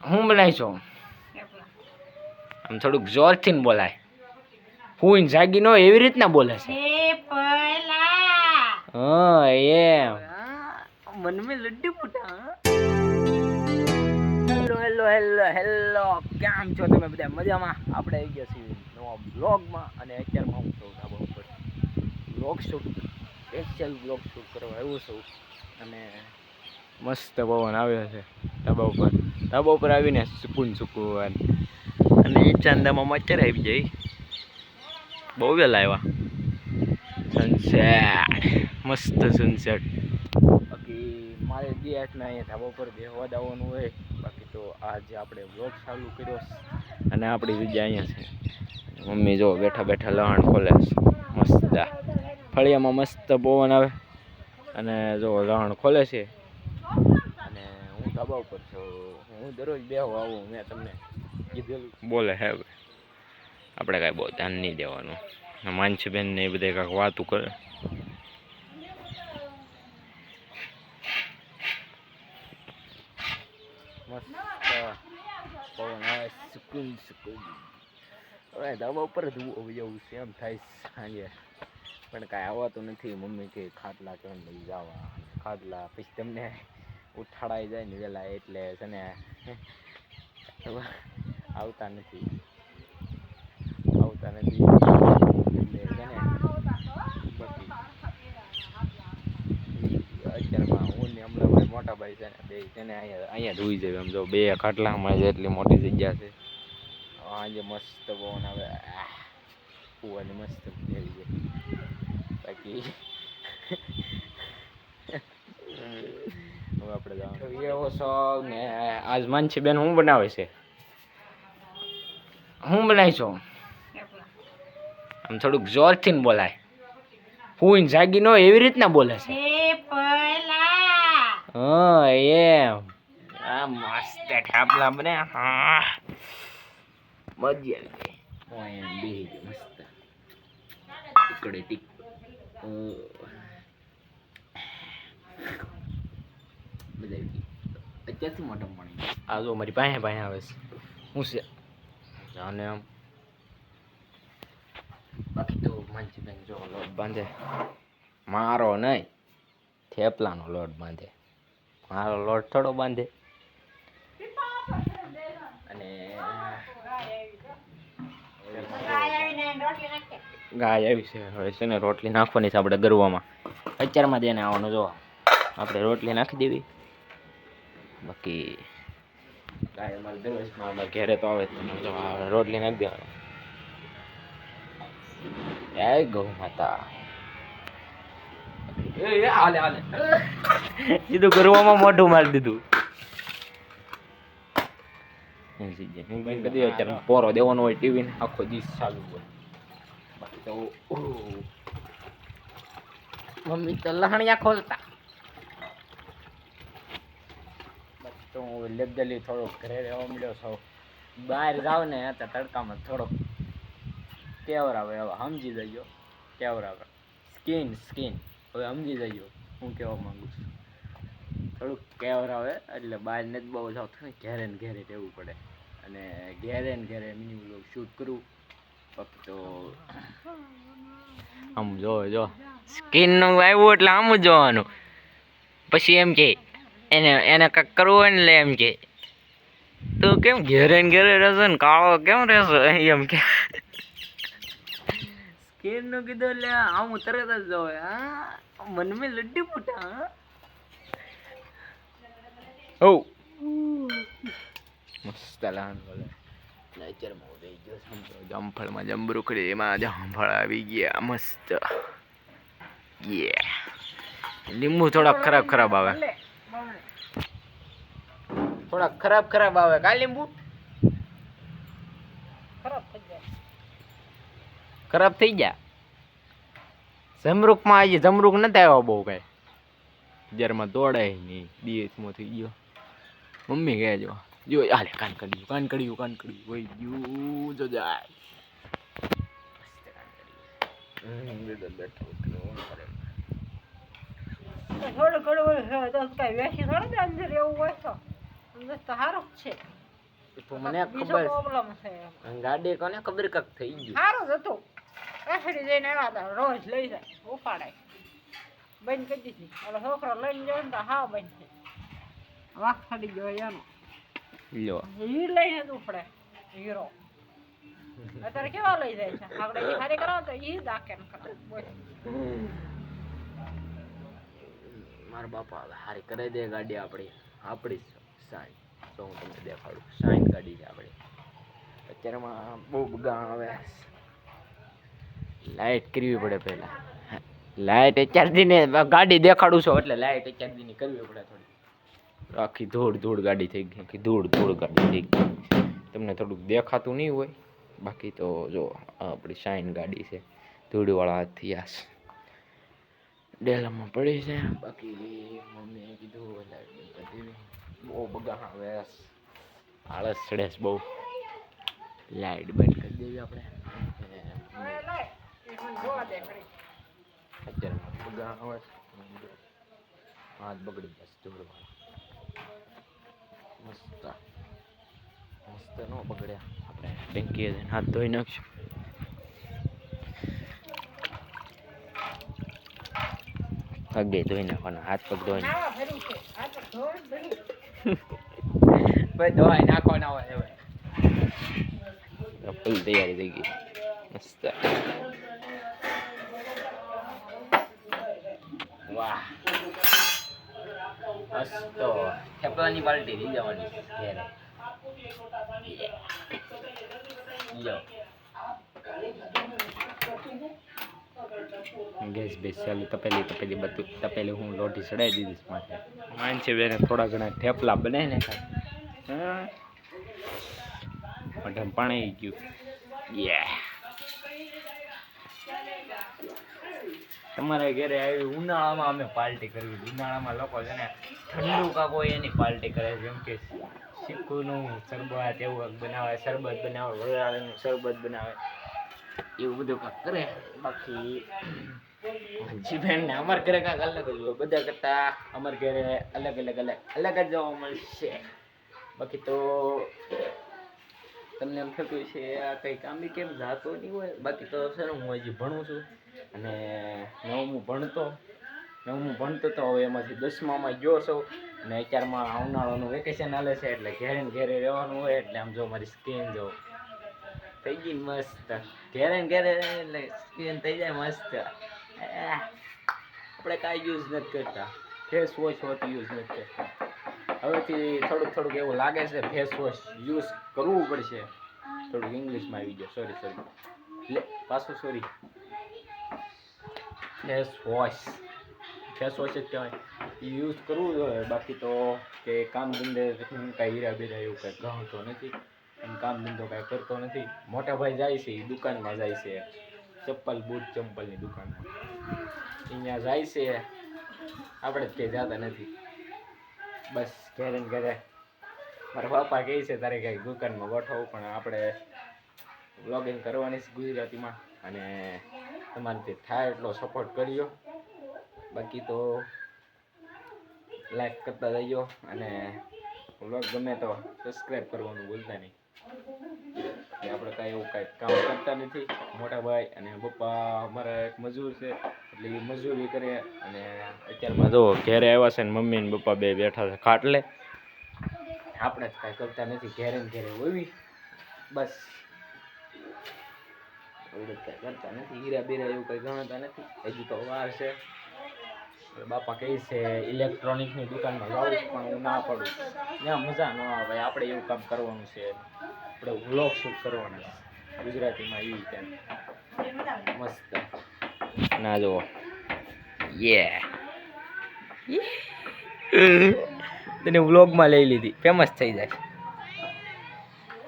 હું બનાવીશું આમ થોડુંક જોરથી ને બોલાય. હું જાગી નો એવી રીતના બોલે છે. હા એમ મન મે લડ્ડુ ફૂટા. હેલો હેલો હેલો હેલો, કેમ છો તમે બધા? મજામાં? આપણે આવી ગયા છીએ નવા બ્લોગમાં. અને અત્યારમાં હું છું ધાબા ઉપર blog shoot, special blog shoot કરવા આવ્યો છું. અને મસ્ત પવન આવ્યો છે ધાબા ઉપર. ધાબા ઉપર આવીને સુકૂન સુકૂન. અને એ ચાંદામાં મચ્છર આવી જાય. બહુ વહેલા આવ્યા. સનસેટ, મસ્ત સનસેટ. બાકી મારે દિવસના અહીંયા ધાબા ઉપર બેહવા જવાનું હોય. બાકી તો આજે આપણે બ્લોગ ચાલુ કર્યો અને આપણી જગ્યા અહીંયા છે. મમ્મી જો બેઠા બેઠા લહણ ખોલે છે મસ્ત. ફળિયામાં મસ્ત પવન આવે અને જો લહણ ખોલે છે. અને હું ધાબા ઉપર છું. હું દરરોજ બેહવા આવું, મેં તમને કીધેલું. બોલે હે આપણે કાંઈ બહુ ધ્યાન નહીં દેવાનું. માનસીબેન ને એ બધા કાંઈક વાતું કરે. મસ્ત પવન આવે, સુકૂન સુકૂન. હવે ધાબા ઉપર જ જવું છે એમ થાય સાંજે, પણ કાંઈ આવવાતું નથી. મમ્મી કે ખાટલા કેમ લઈ જવા, ખાટલા પછી તમને ઉઠાડાઈ જાય ને વહેલા, એટલે છે ને આવતા નથી એટલે છે ને. બાકી અત્યારમાં હું ને હમણાં ભાઈ મોટા ભાઈ છે ને, બે છે ને અહીંયા ધોઈ જાય. એમ જો બે ખાટલામાં જેટલી મોટી જગ્યા છે. આજે મસ્ત પવન આવે, કુવાની મસ્ત આવી જાય. બાકી હવે આપણે જવાનું એવો શોખ ને. આજ માનસીબેન શું બનાવે છે? હું બનાવીશું આમ થોડુંક જોરથી ને બોલાય. હું જાગી નો એવી રીતના બોલે છે. હા એમ આ મસ્ત ઠાપલા બને. હા મજા આવી ગઈ. બેહી ગઈ મસ્ત ટીકડે ટીક. બધા અત્યારથી મોટો પાણી આ જો મારી પાસે પાસે આવે છે. હું છે અને આમ બાકી તો માનસીબેન જો લોટ બાંધે. મારો નહીં, થેપલાનો લોટ બાંધે. મારો લોટ થોડો બાંધે. અને ગાય આવી છે. હવે છે ને રોટલી નાખવાની છે આપણે ગરવામાં. અત્યારમાં દેને આવવાનું. જો આપણે રોટલી નાખી દેવી. બાકી ગાય અમારે દરરોજમાં ઘેરે તો આવે જો રોટલી નાખી દેવાની. જય ગૌ માતા. હાલે હાલે સીધું ગરવામાં મોઢું મારી દીધું. કદી અત્યારે પોરો દેવાનો હોય ટીવી ને આખો દિવસ ચાલુ હોય. બાકી તો મમ્મી તો લહણિયા ખોલતા. બાકી તો હું લેબદલી થોડોક ઘરે રહેવા મળ્યો છો. બહાર જાવ ને તો તડકામાં થોડોક કેવરાવે. હવે સમજી જજો કેવરાવે. સ્કીન હવે સમજી જજો હું કહેવા માંગુ છું. થોડુંક કેવરાવે એટલે બહાર નથી બહુ જાવ ને, ઘેરે ને ઘેરે રહેવું પડે. અને ઘેરે ને ઘેરે મિની વ્લોગ શૂટ કરું. બાકી તો આમ જો સ્કીનનું આવ્યું એટલે આમ જ જોવાનું. પછી એમ કે એને કંઈક કરવું હોય ને, એમ કે તું કેમ ઘેરે ને ઘેરે રહેશે ને કાળો કેમ રહેશે એમ કે. સ્કીનનું કીધું એટલે આમ તરત જ જોવે. હા મન મેં લડ્ડુ ફૂટા. ઓ મસ્ત લહણ બોલે. અત્યારમાં ઉડઈ ગયો જામફળમાં જમરૂખડી. એમાં જામફળ આવી ગયા મસ્ત. લીંબુ થોડાક ખરાબ આવે. થોડાક ખરાબ આવે. કા લીંબુ ખરાબ થઈ ગયા. જમરૂખમાં આજે જમરૂખ નથી આવ્યો બહુ કઈ. જરમાં દોડાય નહીં. દિવસમાં થઈ ગયો. મમ્મી કહે જો હાલે કાન કર્યું હોય ગયું જો જાય. થોડું ઘણું કઈ વેસી થોડું અંદર એવું હોય તો અંદર તો સારું જ છે. તો મને બીજો ખબર પ્રોબ્લેમ છે ગાડી કોને ખબર કક થઈ ગયું સારું જ હતું એસડી જઈને એવા હતા રોજ લઈ જાય ઉપાડાય બંધ કરી દીધી એટલે છોકરો લઈને જાય ને તો હાવ બંધ થઈ વાહ ફડી ગયો એનો લ્યો ઈ લઈને જ ઉપડે હીરો અત્યારે કેવા લઈ જાય છે આપણે જે ખાલી કરાવો તો ઈ દાકે ને ખબર બોલ મારા બાપા હવે હારી કરાવી દે ગાડી આપણી સાઈન તો હું તમને દેખાડું સાઈન ગાડી છે આપણી અત્યારમાં બહુ બગા આવે લાઇટ કરવી પડે પહેલા લાઇટ અત્યારથી ને ગાડી દેખાડું છું એટલે લાઇટ અત્યારથી ની કરવી પડે થોડી આખી ધૂળ ગાડી થઈ ગઈ આખી ધૂળ ગાડી થઈ ગઈ તમને થોડુંક દેખાતું નહીં હોય બાકી તો જો આપણી શાઇન ગાડી છે ધૂળવાળા હાથથી આસ ડેલામાં પડી છે બાકી મમ્મીએ કીધું બહુ બગા આવે આળસ ચડે છે બહુ લાઇટ બંધ કરી દેવી આપણે અત્યારે બગા આવે હાથ બગડી જશે ધૂળવાળા મસ્ત ન બગડ્યા આપણે ટેન્કીએ જઈને હાથ ધોઈ નાખશું પગે ધોઈ નાખવાના હાથ પગ ધોઈ ભાઈ ધોઈ નાખવાના હોય હવે ફૂલ તૈયારી થઈ ગઈ મસ્ત વાહ મસ્ત થેપલાની પાર્ટી લઈ જવાની ઘેરે લ્યો ગેસ બેસ ચાલુ તપેલી બધું તપેલી હું લોટી ચડાવી દીધીશ માટે માન છે બેને થોડા ઘણા થેપલા બનાવી ને હા મઢમ પાણી ગયું તમારે ઘરે આવી ઉનાળામાં અમે પાર્ટી કરવી ઉનાળામાં લોકો છે ને ઠંડુ કાંક હોય એની પાર્ટી કરે જેમ કે શીખુનું શરબત એવું બનાવે શરબત બનાવે વરિયાળીનું શરબત બનાવે એવું બધું કાંક કરે બાકી જીભેન ને અમારા ઘરે કાંઈક અલગ જ હોય બધા કરતા અમારા ઘરે અલગ જ જોવા મળશે બાકી તો તમને એમ થતું છે આ કંઈ કામ બી કેમ જાતો નહીં હોય બાકી તો સર હું હજી ભણું છું અને નવમું ભણતો તો હવે એમાંથી 10મામાં ગયો છું અને અત્યારમાં ઉનાળાનું વેકેશન હાલે છે એટલે ઘેરે રહેવાનું હોય એટલે આમ જો મારી સ્કિન જો થઈ ગઈ મસ્ત ઘેરે એટલે સ્કિન થઈ જાય મસ્ત આપણે કાંઈ યુઝ નથી કરતા ફેસ વોશ હોતી યુઝ નથી કરતા હવેથી થોડુંક એવું લાગે છે ફેસ વોશ યુઝ કરવું પડશે થોડુંક ઇંગ્લિશમાં આવી ગયો સોરી લે પાછું સોરી ફેસ વોશ જ કહેવાય યુઝ કરવું જોઈએ બાકી તો કે કામ ધંધે હું કાંઈ હીરા બીરા એવું કાંઈ ગણતો નથી અને કામ ધંધો કાંઈ કરતો નથી મોટા ભાઈ જાય છે એ દુકાનમાં જાય છે ચંપલની દુકાનમાં અહીંયા જાય છે આપણે જ કંઈ જતા નથી બસ ઘરે મારા બાપા કહે છે તારે કંઈક દુકાનમાં ગોઠવું પણ આપણે વ્લોગિંગ કરવાની છે ગુજરાતીમાં અને તમારાથી થાય એટલો સપોર્ટ કર્યો બાકી તો લાઈક કરતા જઈજો અને વ્લોગ ગમે તો સબસ્ક્રાઈબ કરવાનું ભૂલતા નહીં આપણે કાંઈ એવું કાંઈ કામ કરતા નથી મોટા ભાઈ અને પપ્પા અમારા એક મજૂર છે એટલે એ મજૂરી કરે અને અત્યારમાં જો ઘેરે આવ્યા છે ને મમ્મી ને પપ્પા બે બેઠા છે ખાટલે આપણે જ કાંઈ કરતા નથી ઘેરે હોવી બસ એવું કાંઈ કરતા નથી હીરા બીરા એવું કંઈ ગણતા નથી હજુ તો વાર છે બાપા કહે છે ઇલેક્ટ્રોનિકની દુકાનમાં જાઉં પણ હું ના પડું ત્યાં મજા ન આવે આપણે એવું કામ કરવાનું છે આપણે વ્લોગ શૂટ કરવાના ગુજરાતીમાં એ ત્યાં મસ્ત ના જુઓ તને વ્લોગમાં લઈ લીધી ફેમસ થઈ જાય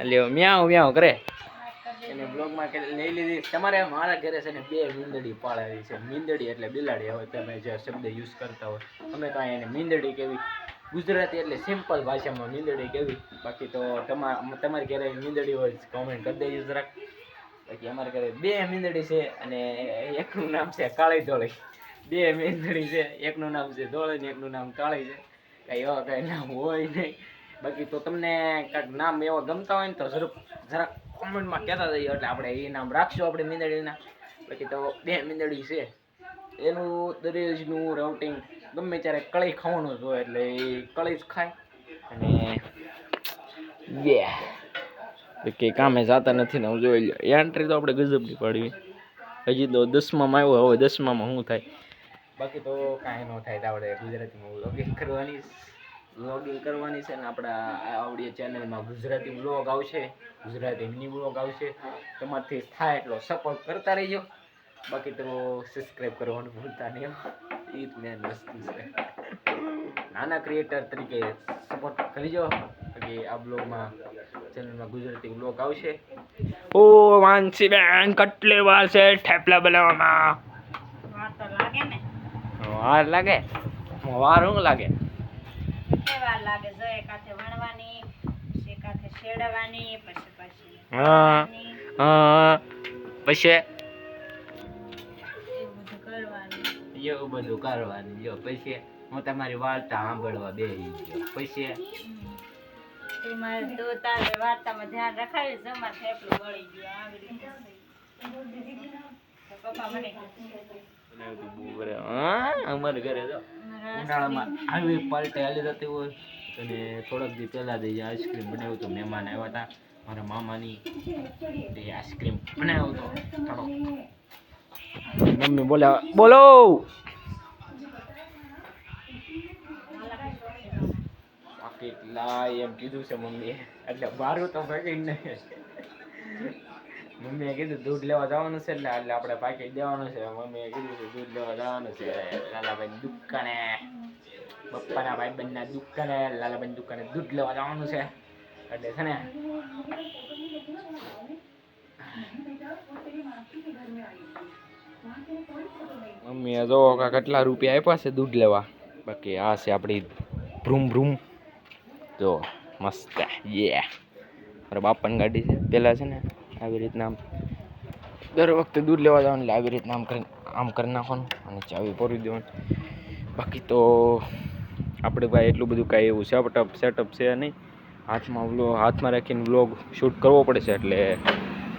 લ્યો મ્યાઉ કરે એને બ્લોગમાં લઈ લીધી તમારે મારા ઘરે છે ને 2 મીંદડી પાળેલી છે મીંદડી એટલે બિલાડી હવે તમે જે શબ્દ યુઝ કરતા હોય અમે કાંઈ એને મીંદડી કેવી ગુજરાતી એટલે સિમ્પલ ભાષામાં મીંદડી કેવી બાકી તો તમારી ઘરે મીંદડી હોય કોમેન્ટ કરી દેજો જરાક બાકી અમારા ઘરે 2 મીંદડી છે અને એકનું નામ છે કાળી ધોળી 2 મીંદડી છે એકનું નામ છે ધોળી ને એકનું નામ કાળી છે કાંઈ એવા કાંઈ નામ હોય નહીં બાકી તો તમને કાંઈક નામ એવા ગમતા હોય ને તો જરાક કોમેન્ટમાં કહેતા જઈએ એટલે આપણે એ નામ રાખશું આપણે મીંદડીના. બાકી તો 2 મીંદડી છે, એનું દરરોજનું રાઉટિંગ ગમે ત્યારે કળી ખાવાનું જ હોય એટલે એ કળી જ ખાય. અને કે કામે જતા નથી ને હું જોઈ લો એન્ટ્રી તો આપણે ગજબની પાડવી. હજી તો 10માં આવ્યો, હવે 10માં શું થાય. બાકી તો કાંઈ ન થાય તો આપણે ગુજરાતીમાં વ્લોગિંગ કરવાની છે ને આપણા આવડી ચેનલમાં ગુજરાતી વ્લોગ આવશે, ગુજરાતી મિની વ્લોગ આવશે. તમારથી થાય એટલો સપોર્ટ કરતા રહીજો. બાકી તો સબસ્ક્રાઈબ કરવાનું ભૂલતા નહીં, એ જ મેન વસ્તુ છે. નાના ક્રિએટર તરીકે સપોર્ટ કરીજો કે આ બ્લોગમાં ચેનલમાં ગુજરાતી વ્લોગ આવશે. ઓ માનસી બેન કેટલી વાર છે થેપલા બનાવવામાં? વાર તો લાગે ને. વાર લાગે? વાર શું લાગે? કેટલી વાર લાગે? જો એકાથે વણવાની, એકાથે શેડવાની, પછી હા હા પછી એવું બધું કરવાનું. જો પછી હું તમારી વાર્તા સાંભળવા બેસી ગયો. પછી મારે તો તારે વાર્તામાં ધ્યાન રખાવી જમા થેપલું વળી ગયું આવી રીતે. તો પપ્પા મને અમારે ઘરે તો ઉનાળામાં આવી પાર્ટી હાલી જતી હોય અને થોડાક દી પહેલાં જ આઈસ્ક્રીમ બનાવ્યું હતું. મહેમાન આવ્યા હતા મારા મામાની, તે આઈસ્ક્રીમ બનાવ્યો હતો. મમ્મી બોલાવા બોલો કેટલા એમ કીધું છે મમ્મીએ, એટલે મારું તો પેકેટ નહીં. મમ્મીએ કીધું દૂધ લેવા જવાનું છે એટલે આપણે પાકેટ દેવાનું છે. મમ્મીએ કીધું છે દૂધ લેવા જવાનું છે લાલાભાઈ દુકાને, પપ્પાના ભાઈબંધના દુકાને, લાલાભાઈ દુકાને દૂધ લેવા જવાનું છે. એટલે છે ને મમ્મીએ જો કેટલા રૂપિયા આપ્યા છે દૂધ લેવા. બાકી આ છે આપણી ભ્રૂમ ભ્રૂમ, જો મસ્ત. મારા બાપાની ગાડી છે. પહેલાં છે ને આવી રીતના દર વખતે દૂધ લેવા જવાનું એટલે આવી રીતના આમ કરી નાખવાનું અને ચાવી પૂરી દેવાનું. બાકી તો આપણે ભાઈ એટલું બધું કાંઈ એવું સેટઅપ છે નહીં. હાથમાં રાખીને વ્લોગ શૂટ કરવો પડશે એટલે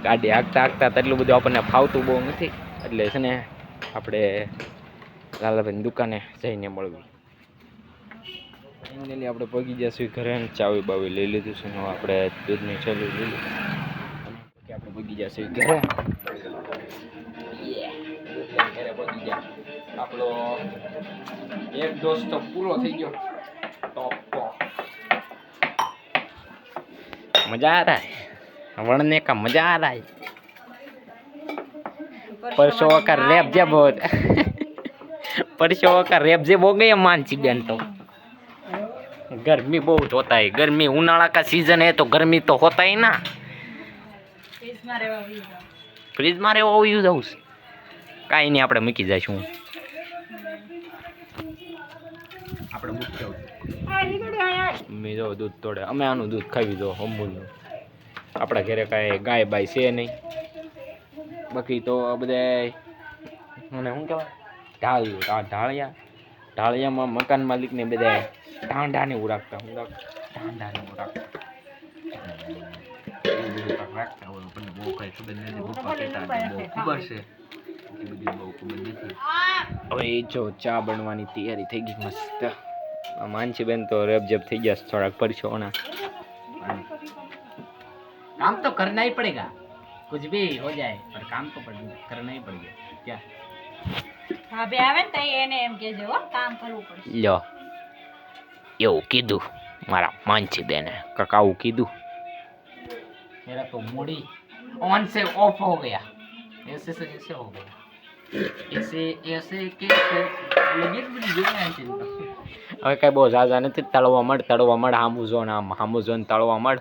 ગાડી હાંકતા એટલું બધું આપણને ફાવતું બહુ નથી. એટલે છે ને આપણે લાલાભાઈની દુકાને જઈને મળવી. ફાઇનલી આપણે પગી જશું ઘરે, ચાવી બાવી લઈ લીધું છે ને આપણે દૂધની છેલ્લું લઈ લીધું. આપણે પગી જશું ઘરે. ઘરે પગી જાય આપણો એક ડોઝ તો પૂરો થઈ ગયો. તો મજા આ रहा है वड़ने का मजा आ रहा है. परसों का रेप जब हो परसों का रेप जब हो गया मानसी बहन तो गर्मी बहुत होता है. गर्मी उनाला का सीजन है तो गर्मी तो होता ही ना. फ्रीज में રહેવા યુઝ હાઉસ કાંઈ નહીં આપણે મૂકી જઈશું. આપણે મૂકી જાઉં મમ્મી જો દૂધ તોડે. અમે આનું દૂધ ખાવી દો અમૂલનું. આપણા ઘરે કાંઈ ગાય બાય છે નહીં. બાકી તો બધા મને શું કહેવાય ઢાળિયામાં મકાન માલિકને બધા ઢાંડાને ઉરાકતા ઢાંડાને ઉરાકતા રાખતા હોય. પણ બહુ કાંઈ ખબર નથી. પપ્પા કહેતા બહુ ખબર છે, એ બધી બહુ ખબર નથી. હવે એ જો ચા બનવાની તૈયારી થઈ ગઈ મસ્ત. માનસી બેન તો રેબજેબ થઈ ગયા થોડાક પરસોના. काम तो करना ही पड़ेगा, कुछ भी हो जाए पर काम तो करना ही पड़ेगा. क्या હા બે આવે ને તો એને એમ કહેજો હો કામ કરવું પડશે. લ્યો એવું કીધું મારા માનસી બેને. કાકાવું કીધું. मेरा तो मूडी ऑन से ऑफ हो गया. ऐसे से कैसे हो गया? ऐसे कैसे लगे बड़ी જોના છે. હવે કઈ બહુ ઝાઝા નથી. તળવા મળ હામુ ઝોન તળવા મળ.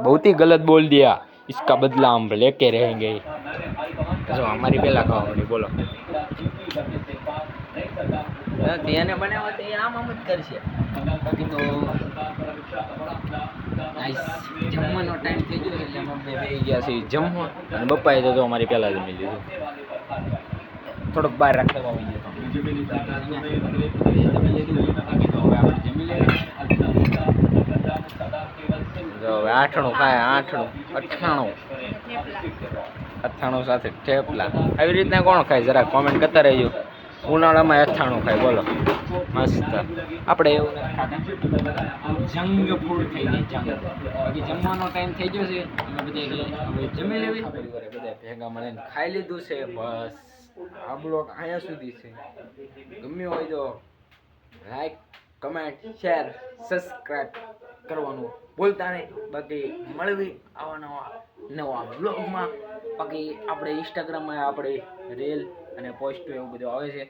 बहुत ही गलत बोल दिया. इसका बदला हम लेके रहेंगे. तो हमारी पहला कहानी बोलो. તેને બનાવ્યો તો એ આમ જ કરશે. બાકી તો જમવાનો ટાઈમ થઈ ગયો એટલે મમ્મી બેસી ગયા છે જમવા અને પપ્પાએ તો અમારી પહેલાં જમી લીધું. થોડોક બહાર રાખવા આવી ગયો. જો હવે આઠણું ખાય, આઠણું, અઠ્ઠાણું, અથાણું સાથે થેપલા. આવી રીતના કોણ ખાય જરા કોમેન્ટ કરતા રહેજો. ઉનાળામાં અથાણું ખાય બોલો, મસ્ત. આપણે એવું નથી ખાતા, જંગ ફૂડ થઈ જાય, જંગ. બાકી જમવાનો ટાઈમ થઈ ગયો છે, અમે બધા હવે જમી લેવી. બધા ભેગા મળીને ખાઈ લીધું છે. બસ આ બ્લોગ અહીંયા સુધી છે. ગમ્યું હોય તો લાઈક, કમેન્ટ, શેર, સબસ્ક્રાઈબ કરવાનું ભૂલતા નહીં. બાકી મળવી આવા નવા બ્લોગમાં. બાકી આપણે ઇન્સ્ટાગ્રામમાં આપણે રીલ અને પોસ્ટ એવું બધું આવે છે,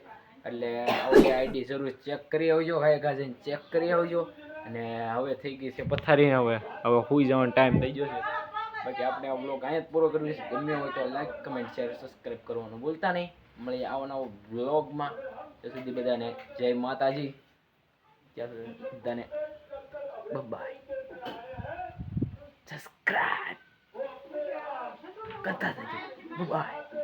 એટલે આપણી આઈડી જરૂર ચેક કરી આવજો. ગાયકા જઈને ચેક કરી આવજો. અને હવે થઈ ગઈ છે પથારીને, હવે સૂઈ જવાનો ટાઈમ થઈ ગયો છે. બાકી આપણે આ બ્લોગ અહીંયા જ પૂરો કરવી છે. ગમ્યો હોય તો લાઈક, કમેન્ટ, શેર, સબસ્ક્રાઈબ કરવાનું ભૂલતા નહીં. મળીએ આવા નવા બ્લોગમાં. ત્યાં સુધી બધાને જય માતાજી. ત્યાં સુધી બધાને બાય. સબસ્ક્રાઈબ કરતા જજો. બાય.